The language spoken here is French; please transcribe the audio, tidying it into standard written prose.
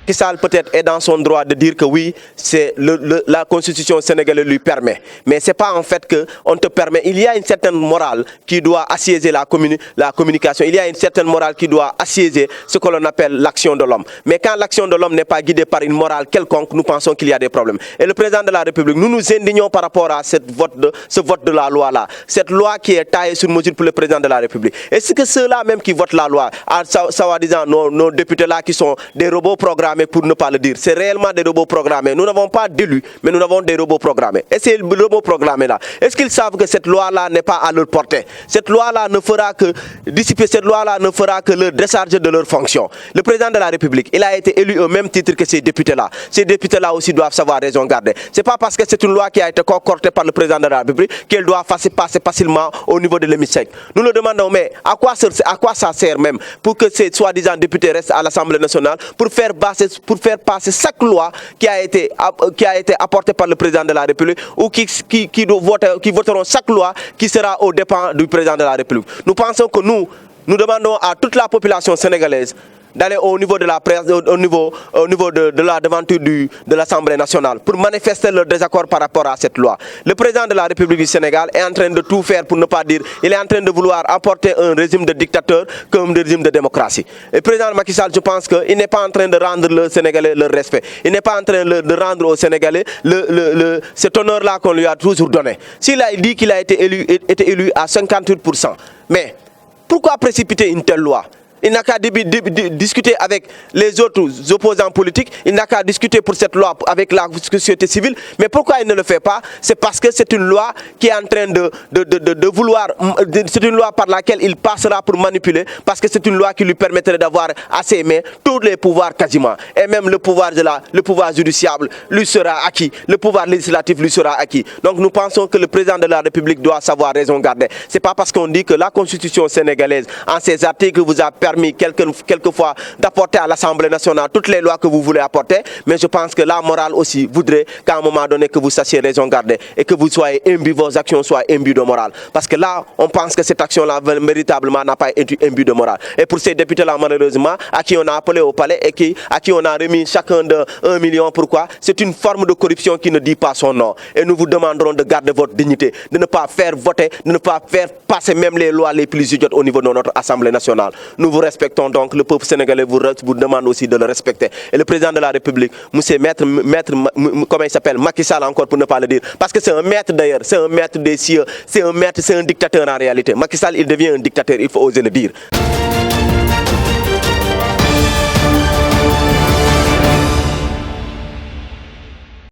Macky Sall peut-être est dans son droit de dire que oui, c'est la constitution sénégalaise lui permet. Mais c'est pas en fait qu'on te permet. Il y a une certaine morale qui doit assiéger la communication. Il y a une certaine morale qui doit assiéger ce que l'on appelle l'action de l'homme. Mais quand l'action de l'homme n'est pas guidée par une morale quelconque, nous pensons qu'il y a des problèmes. Et le président de la République, nous nous indignons par rapport à ce vote de la loi-là. Cette loi qui est taillée sur mesure pour le président de la République. Est-ce que ceux-là même qui votent la loi, soi-disant nos députés-là qui sont des robots programmés pour ne pas le dire, c'est réellement des robots programmés. Nous n'avons pas d'élus, mais nous avons des robots programmés. Et ces robots programmés-là, est-ce qu'ils savent que cette loi-là n'est pas à leur portée? Cette loi-là ne fera que dissiper, cette loi-là ne fera que leur décharger de leurs fonctions. Le président de la République, il a été élu au même titre que ces députés-là. Ces députés-là aussi doivent savoir raison garder. C'est pas parce que c'est une loi qui a été concordée par le président de la République qu'elle doit passer facilement au niveau de l'hémicycle. Nous le demandons, mais à quoi ça sert même pour que ces soi-disant députés restent à l'Assemblée nationale pour faire passer chaque loi qui a été apportée par le président de la République ou qui voteront chaque loi qui sera aux dépens du président de la République. Nous pensons que nous demandons à toute la population sénégalaise d'aller au niveau de la presse, au niveau de la devanture de l'Assemblée nationale pour manifester leur désaccord par rapport à cette loi. Le président de la République du Sénégal est en train de tout faire pour ne pas dire, il est en train de vouloir apporter un régime de dictateur comme un régime de démocratie. Et le président Macky Sall, je pense qu'il n'est pas en train de rendre le Sénégalais leur respect. Il n'est pas en train de rendre aux Sénégalais cet honneur-là qu'on lui a toujours donné. S'il a dit qu'il a été élu à 58%, mais pourquoi précipiter une telle loi? Il n'a qu'à discuter avec les autres opposants politiques, il n'a qu'à discuter pour cette loi avec la société civile. Mais pourquoi il ne le fait pas? C'est parce que c'est une loi qui est en train de vouloir, c'est une loi par laquelle il passera pour manipuler, parce que c'est une loi qui lui permettrait d'avoir à ses mains tous les pouvoirs quasiment. Et même le pouvoir judiciaire lui sera acquis, le pouvoir législatif lui sera acquis. Donc nous pensons que le président de la République doit savoir raison garder. C'est pas parce qu'on dit que la constitution sénégalaise, en ses articles, vous a permis quelquefois d'apporter à l'Assemblée nationale toutes les lois que vous voulez apporter, mais je pense que la morale aussi voudrait qu'à un moment donné que vous sachiez raison garder et que vous soyez imbu, vos actions soient imbues de morale. Parce que là, on pense que cette action-là véritablement n'a pas été imbue de morale. Et pour ces députés-là, malheureusement, à qui on a appelé au palais et à qui on a remis chacun de 1 million, pourquoi? C'est une forme de corruption qui ne dit pas son nom. Et nous vous demanderons de garder votre dignité, de ne pas faire voter, de ne pas faire passer même les lois les plus idiotes au niveau de notre Assemblée nationale. Nous vous respectons donc, le peuple sénégalais vous demande aussi de le respecter. Et le président de la République, monsieur maître comment il s'appelle, Macky Sall encore pour ne pas le dire, parce que c'est un maître d'ailleurs, c'est un maître des cieux, c'est un dictateur en réalité. Macky Sall, il devient un dictateur, il faut oser le dire.